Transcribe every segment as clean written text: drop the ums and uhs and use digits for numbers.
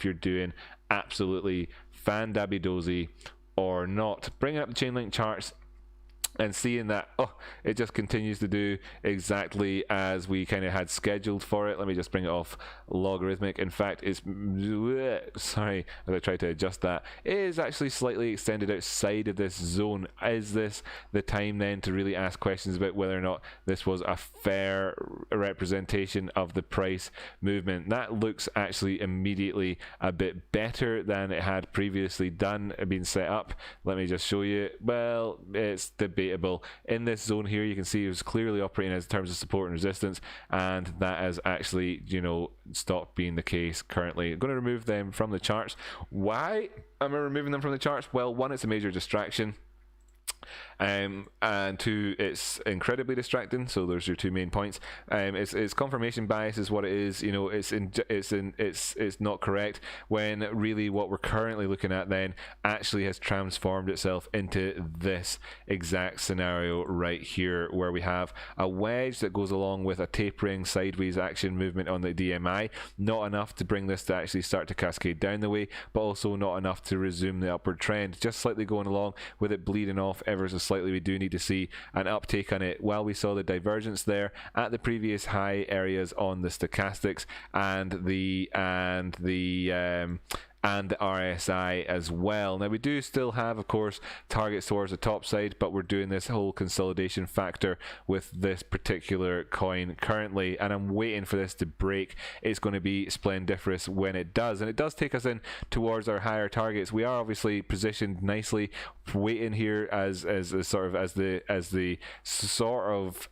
if you're doing absolutely fan-dabby-dozy or not. Bringing up the Chainlink charts and seeing that, oh, it just continues to do exactly as we kind of had scheduled for it. Let me just bring it off logarithmic. In fact, it's, sorry, as I try to adjust that, it is actually slightly extended outside of this zone. Is this the time then to really ask questions about whether or not this was a fair representation of the price movement? That looks actually immediately a bit better than it had previously been set up. Let me just show you. Well, it's debatable. In this zone here, you can see it was clearly operating as terms of support and resistance, and that has actually, you know, stopped being the case currently. I'm going to remove them from the charts. Why am I removing them from the charts? Well, one, it's a major distraction. And two, it's incredibly distracting. So there's your two main points. It's confirmation bias is what it is. You know, it's not correct, when really what we're currently looking at then actually has transformed itself into this exact scenario right here, where we have a wedge that goes along with a tapering sideways action movement on the DMI. Not enough to bring this to actually start to cascade down the way, but also not enough to resume the upward trend. Just slightly going along with it bleeding off ever so slightly. We do need to see an uptake on it. While we saw the divergence there at the previous high areas on the stochastics and the RSI as well. Now we do still have, of course, targets towards the top side, but we're doing this whole consolidation factor with this particular coin currently, and I'm waiting for this to break. It's going to be splendiferous when it does, and it does take us in towards our higher targets. We are obviously positioned nicely, waiting here as the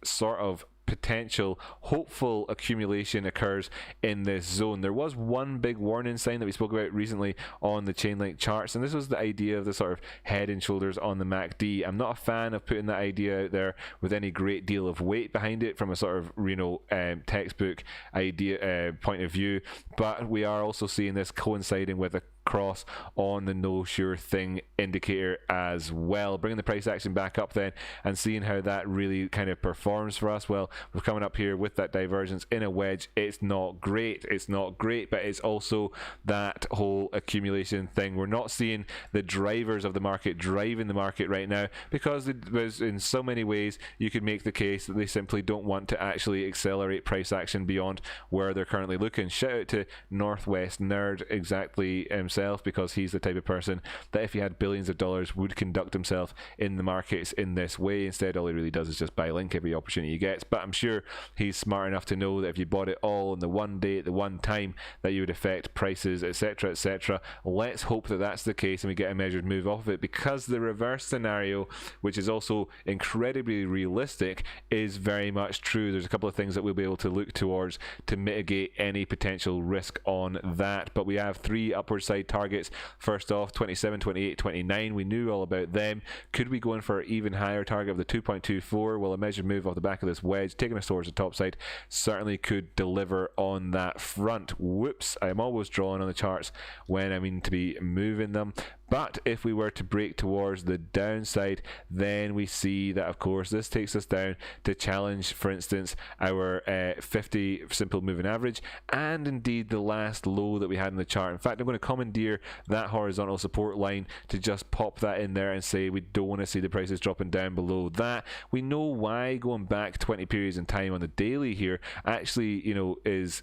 sort of potential hopeful accumulation occurs in this zone. There was one big warning sign that we spoke about recently on the Chainlink charts, and this was the idea of the sort of head and shoulders on the MACD. I'm not a fan of putting that idea out there with any great deal of weight behind it from a sort of, you know, textbook idea point of view, but we are also seeing this coinciding with a cross on the no sure thing indicator as well, bringing the price action back up then and seeing how that really kind of performs for us. Well, we're coming up here with that divergence in a wedge. It's not great, but it's also that whole accumulation thing. We're not seeing the drivers of the market driving the market right now, because in so many ways you could make the case that they simply don't want to actually accelerate price action beyond where they're currently looking. Shout out to Northwest Nerd exactly himself, because he's the type of person that if he had billions of dollars would conduct himself in the markets in this way. Instead, all he really does is just buy Link every opportunity he gets. But I'm sure he's smart enough to know that if you bought it all in the one day at the one time, that you would affect prices, etc., etc. Let's hope that that's the case and we get a measured move off of it, because the reverse scenario, which is also incredibly realistic, is very much true. There's a couple of things that we'll be able to look towards to mitigate any potential risk on that. But we have three upward side targets. First off, 27, 28, 29. We knew all about them. Could we go in for an even higher target of the 2.24? Well, a measured move off the back of this wedge, taking us towards the top side, certainly could deliver on that front. Whoops, I'm always drawing on the charts when I mean to be moving them. But if we were to break towards the downside, then we see that, of course, this takes us down to challenge, for instance, our 50 simple moving average, and indeed the last low that we had in the chart. In fact, I'm going to commandeer that horizontal support line to just pop that in there and say we don't want to see the prices dropping down below that. We know why going back 20 periods in time on the daily here actually, you know, is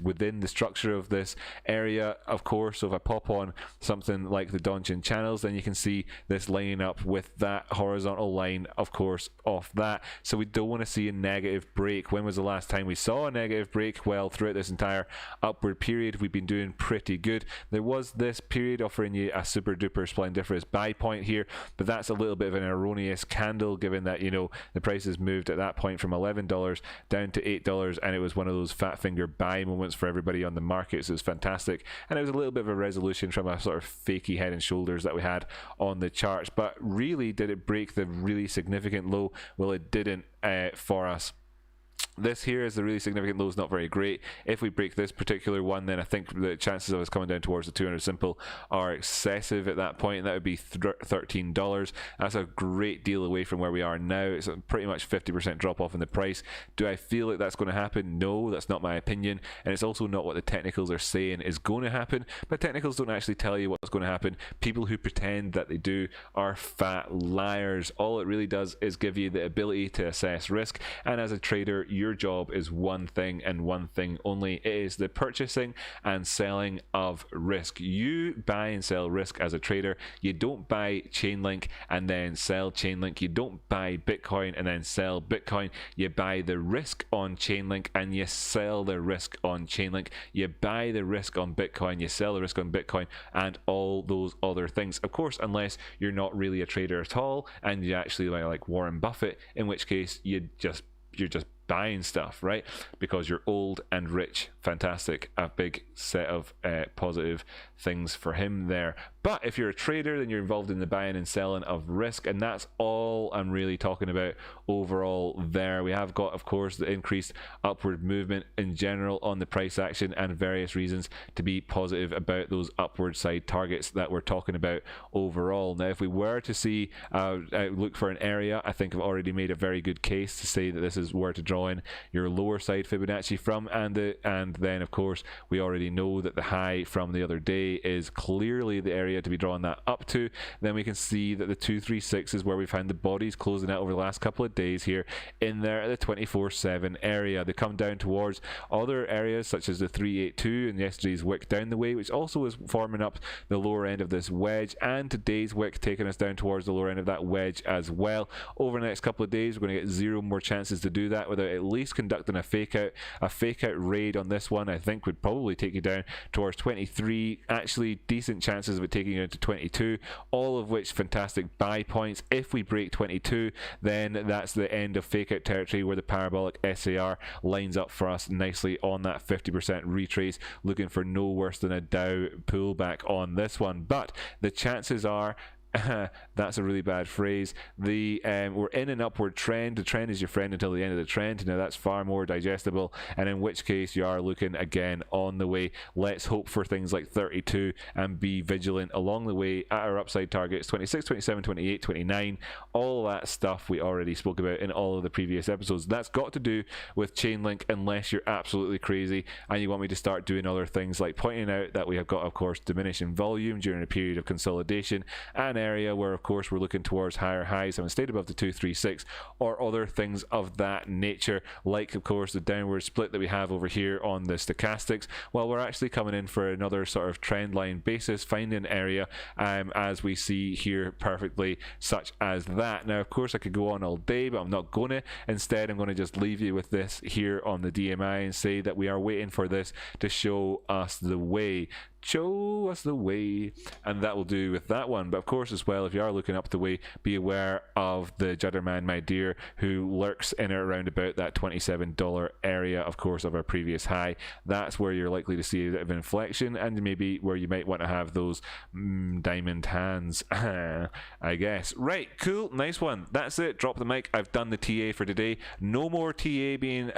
within the structure of this area, of course. So if I pop on something like the Donchian channels, then you can see this lining up with that horizontal line, of course, off that. So we don't want to see a negative break. When was the last time we saw a negative break? Well, throughout this entire upward period, we've been doing pretty good. There was this period offering you a super duper splendiferous buy point here, but that's a little bit of an erroneous candle, given that, you know, the prices moved at that point from $11 down to $8, and it was one of those fat finger buy moments for everybody on the market. So it was fantastic, and it was a little bit of a resolution from a sort of fakey head and shoulders that we had on the charts. But really, did it break the really significant low? Well, it didn't for us. This here is the really significant low, is not very great. If we break this particular one, then I think the chances of us coming down towards the 200 simple are excessive at that point, and that would be $13. That's a great deal away from where we are now. It's a pretty much 50% drop off in the price. Do I feel like that's going to happen? No, that's not my opinion, and it's also not what the technicals are saying is going to happen. But technicals don't actually tell you what's going to happen. People who pretend that they do are fat liars. All it really does is give you the ability to assess risk, and as a trader, your job is one thing and one thing only. It is the purchasing and selling of risk. You buy and sell risk as a trader. You don't buy Chainlink and then sell Chainlink. You don't buy Bitcoin and then sell Bitcoin. You buy the risk on Chainlink and you sell the risk on Chainlink. You buy the risk on Bitcoin, you sell the risk on Bitcoin, and all those other things. Of course, unless you're not really a trader at all and you actually like Warren Buffett, in which case you're just buying stuff, right? Because you're old and rich. Fantastic. A big set of positive things for him there. But if you're a trader, then you're involved in the buying and selling of risk, and that's all I'm really talking about overall there. We have got, of course, the increased upward movement in general on the price action and various reasons to be positive about those upward side targets that we're talking about overall. Now, if we were to see look for an area, I think I've already made a very good case to say that this is where to draw in your lower side Fibonacci from, and then of course we already know that the high from the other day is clearly the area to be drawing that up to. Then we can see that the 236 is where we found the bodies closing out over the last couple of days here in there at the 24/7 area. They come down towards other areas such as the 382 and yesterday's wick down the way, which also is forming up the lower end of this wedge, and today's wick taking us down towards the lower end of that wedge as well. Over the next couple of days, we're going to get zero more chances to do that without at least conducting a fake out raid on this one. I think would probably take you down towards 23. Actually, decent chances of it taking you into 22, all of which fantastic buy points. If we break 22, then that's the end of fake out territory, where the parabolic SAR lines up for us nicely on that 50% retrace, looking for no worse than a Dow pullback on this one. But the chances are that's a really bad phrase. We're in an upward trend. The trend is your friend until the end of the trend. Now that's far more digestible, and in which case you are looking again on the way. Let's hope for things like 32 and be vigilant along the way at our upside targets 26, 27, 28, 29. All that stuff we already spoke about in all of the previous episodes. That's got to do with Chainlink, unless you're absolutely crazy and you want me to start doing other things like pointing out that we have got, of course, diminishing volume during a period of consolidation, and area where, of course, we're looking towards higher highs and stayed above the 236, or other things of that nature, like, of course, the downward split that we have over here on the stochastics. Well, we're actually coming in for another sort of trend line basis, finding an area as we see here perfectly, such as that. Now, of course, I could go on all day, but I'm not going to. Instead, I'm going to just leave you with this here on the DMI and say that we are waiting for this to show us the way. Show us the way, and that will do with that one. But of course, as well, if you are looking up the way, be aware of the Judderman, my dear, who lurks in or around about that $27 area, of course, of our previous high. That's where you're likely to see a bit of inflection, and maybe where you might want to have those diamond hands, I guess. Right, cool, nice one. That's it. Drop the mic. I've done the TA for today. No more TA being